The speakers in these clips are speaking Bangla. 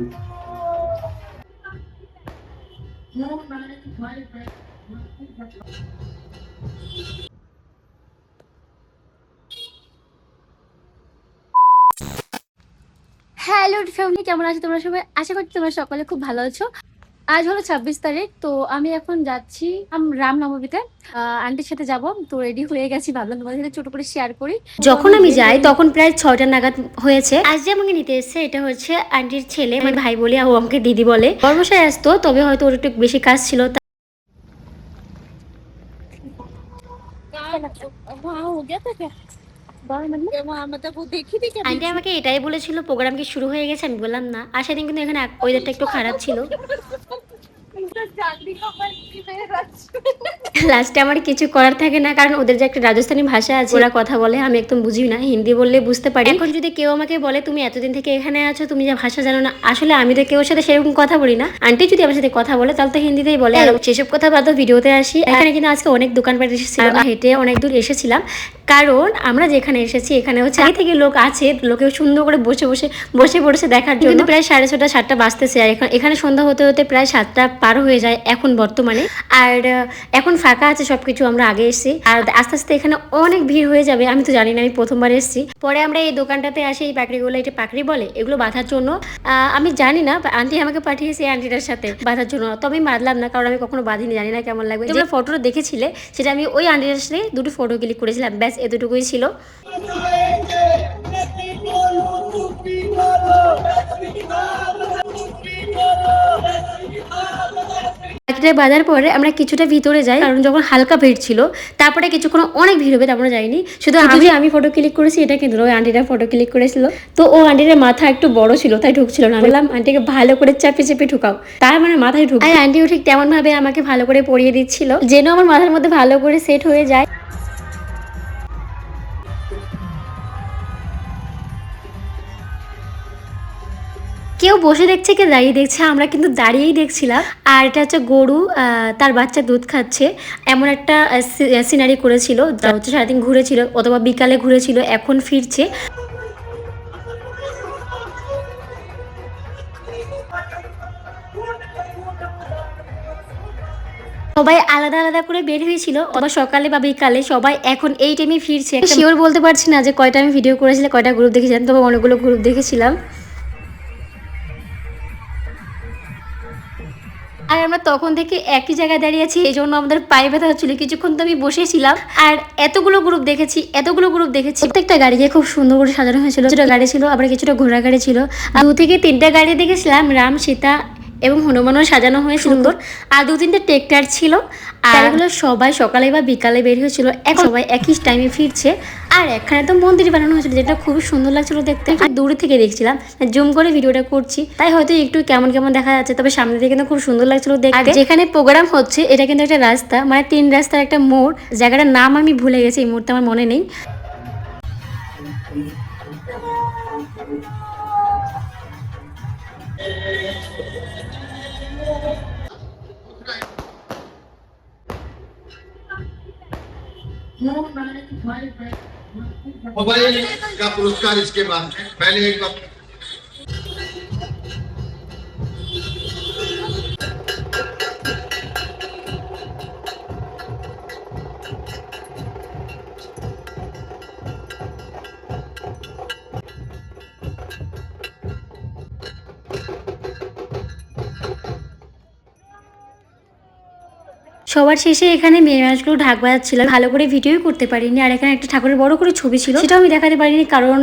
হ্যালো ফ্যামিলি, কেমন আছো তোমরা সবাই? আশা করছি তোমরা সকলে খুব ভালো আছো। আজ হলো 26 তারিখ, তো আমি এখন যাচ্ছি রামনবমীতে আন্টির সাথে যাব। তো রেডি হয়ে গেছি, ভাবলাম তোমাদের সাথে ছোট করে শেয়ার করি। যখন আমি যাই তখন প্রায় 6টা নাগাদ হয়েছে। আজ যে আমাকে নিতে এসছে এটা হচ্ছে আন্টির ছেলে, আমি ভাই বলি আর ও আমাকে দিদি বলে। বর্মশাই আসতো, তবে হয়তো ওর একটু বেশি কাজ ছিল। আন্টি আমাকে এটাই বলেছিল প্রোগ্রাম কি শুরু হয়ে গেছে। আমি বললাম না, আর সেদিন কিন্তু এখানে ওয়েদারটা একটু খারাপ ছিল। লাস্টে আমার কিছু করার থাকে না, কারণ ওদের যে একটা রাজস্থানী ভাষা আছে, ওরা কথা বলে, আমি একদম বুঝি না। হিন্দি বললে বুঝতে পারি। এখন যদি কেউ আমাকে বলে তুমি এতদিন থেকে এখানে আছো, তুমি যে ভাষা জানো না, আসলে আমি তো কেউ সাথে সেরকম কথা বলি না। আন্টি যদি আমার সাথে কথা বলে তাহলে তো হিন্দিতেই বলে। আর সেসব কথা বাদ ভিডিওতে আসি। এখানে কিন্তু আজকে অনেক দোকানপাট এসেছিল, হেঁটে অনেক দূর এসেছিলাম, কারণ আমরা যেখানে এসেছি এখানে হচ্ছে আগে থেকে লোক আছে, লোকে সুন্দর করে বসে পড়েছে দেখার জন্য। কিন্তু প্রায় 6:30 7টা বাজতেছে, আর এখানে সন্ধ্যা হতে হতে প্রায় 7টা পার হয়ে যায় এখন বর্তমানে। আর এখন ফাঁকা আছে সবকিছু, আমরা আগে এসেছি। আর আস্তে আস্তে এখানে অনেক ভিড় হয়ে যাবে, আমি তো জানি না, আমি প্রথমবার এসেছি। পরে আমরা এই দোকানটাতে আসি, এই পাকড়িগুলো, এটা পাকড়ি বলে, এগুলো বাঁধার জন্য। আমি জানি না, আন্টি আমাকে পাঠিয়েছে আন্টিটার সাথে বাঁধার জন্য, তবে আমি বাঁধলাম না, কারণ আমি কখনো বাঁধিনি, জানি না কেমন লাগবে। যে ফটোটা দেখেছিলে সেটা আমি ওই আন্টিটার সাথে দুটো ফটো ক্লিক করেছিলাম, ব্যাস এতটুকুই ছিল। বাজার পরে আমরা কিছুটা ভিতরে যাই, কারণ যখন হালকা ভিড় ছিল, তারপরে কিছুক্ষণ অনেক ভিড় হবে, তারপরে যাইনি। শুধু আমি ফটো ক্লিক করেছি, এটা কিন্তু ওই আন্টিটা ফটো ক্লিক করেছিল। তো ও আন্টির মাথা একটু বড় ছিল, তাই ঢুকছিল না। বললাম আন্টিকে ভালো করে চাপে চেপে ঢুকাও, তার মানে মাথায় ঢুক। আর আন্টিও ঠিক তেমন ভাবে আমাকে ভালো করে পরিয়ে দিচ্ছিল, যেন আমার মাথার মধ্যে ভালো করে সেট হয়ে যায়। কেউ বসে দেখছে, কেউ দাঁড়িয়ে দেখছে, আমরা কিন্তু দাঁড়িয়েই দেখছিলাম। আর এটা হচ্ছে গরু, তার বাচ্চা দুধ খাচ্ছে, এমন একটা সিনারি করেছিল। যা হচ্ছে সারাদিন ঘুরেছিল, অথবা বিকালে ঘুরেছিল, এখন ফিরছে। সবাই আলাদা আলাদা করে বের হয়েছিল, অথবা সকালে বা বিকালে, সবাই এখন এই টাইমে ফিরছে। শিওর বলতে পারছি না যে কয়টা আমি ভিডিও করেছিলাম, কয়টা গ্রুপ দেখেছিলাম, তবে অনেকগুলো গ্রুপ দেখেছিলাম। আর আমরা তখন থেকে একই জায়গায় দাঁড়িয়ে আছি, এই জন্য আমাদের পায়ে ব্যথা হচ্ছিল। কিছুক্ষণ তো আমি বসেছিলাম, আর এতগুলো গ্রুপ দেখেছি। প্রত্যেকটা গাড়িকে খুব সুন্দর করে সাজানো হয়েছিল। কিছুটা গাড়ি ছিল, আবার কিছুটা ঘোড়া গাড়ি ছিল। 2 থেকে 3টা গাড়ি দেখেছিলাম, রাম, সীতা এবং হনুমানও সাজানো হয়ে সুন্দর। আর 2-3টা ট্রেক্টর ছিল। আর এগুলো সবাই সকালে বা বিকালে বের হয়েছিল, সবাই একই টাইমে ফিরছে। আর এখানে তো মন্দির বানানো হয়েছিল, যেটা খুবই সুন্দর লাগছিল দেখতে। আর দূরে থেকে দেখছিলাম, জুম করে ভিডিওটা করছি, তাই হয়তো একটু কেমন কেমন দেখা যাচ্ছে, তবে সামনে থেকে কিন্তু খুব সুন্দর লাগছিল দেখতে। আর যেখানে প্রোগ্রাম হচ্ছে এটা কিন্তু একটা রাস্তা, মানে 3 রাস্তার একটা মোড়। জায়গাটার নাম আমি ভুলে গেছি, এই মুহূর্তে আমার মনে নেই। मोबाइल का पुरस्कार इसके बाद पहले एक बार সবার শেষে এখানে মেয়ে মানুষগুলো ঢাক বাজাচ্ছিল, ভালো করে ভিডিও করতে পারিনি। আর এখানে একটা ঠাকুরের বড় করে ছবি ছিল, সেটাও আমি দেখাতে পারিনি, কারণ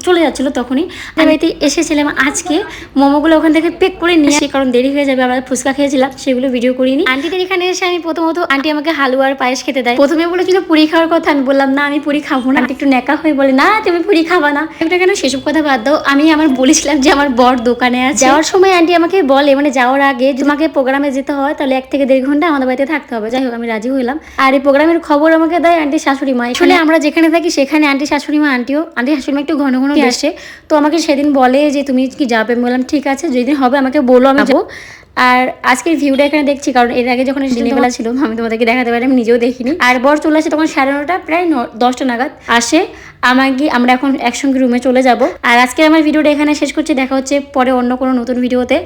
চলে যাচ্ছিল তখনই। বাড়িতে এসেছিলাম আজকে, মোমোগুলো ওখান থেকে পেক করে নিয়ে আসি, কারণ দেরি হয়ে যাবে। আমরা ফুচকা খেয়েছিলাম, সেগুলো ভিডিও করিনি। আন্টিদের এখানে এসে আমি প্রথমত আন্টি আমাকে হালুয়া আর পায়েস খেতে দেয়। প্রথমে বলেছিল পুরি খাওয়ার কথা, আমি বললাম না, আমি পুরি খাবো না। আন্টি একটু নেকা হয়ে বলে না, তুমি পুরি খাবা না। এটা কেন, সেসব কথা বাদ দাও। আমি আমার বলেছিলাম যে আমার বর দোকানে আছে। যাওয়ার সময় আন্টি আমাকে বলে, মানে যাওয়ার আগে, তোমাকে প্রোগ্রামে যেতে হয় তাহলে 1 থেকে 1.5 ঘন্টা আমাদের বাড়িতে থাকতে হবে। যাই হোক, আমি রাজি হইলাম। আর এই প্রোগ্রামের খবর আমাকে দেয় আন্টি শাশুড়ি মা। আসলে আমরা যেখানে থাকি সেখানে আন্টি শাশুড়ি মা, আন্টি শাশুড়ি মা একটু ঘন কখনো আসে। তো আমাকে সেদিন বলে যে তুমি কি যাবে, আমি বললাম ঠিক আছে, যেদিন হবে আমাকে বলো, আমি যাবো। আর আজকের ভিউটা এখানে দেখছি, কারণ এর আগে যখন দিনের বেলা ছিল আমি তোমাদেরকে দেখাতে পারি, আমি নিজেও দেখিনি। আর বর চলে আসে তখন 9:30 প্রায় 10টা নাগাদ আসে। আমরা এখন একসঙ্গে রুমে চলে যাব। আর আজকে আমার ভিডিওটা এখানে শেষ করছি, দেখা হচ্ছে পরে অন্য কোনো নতুন ভিডিওতে।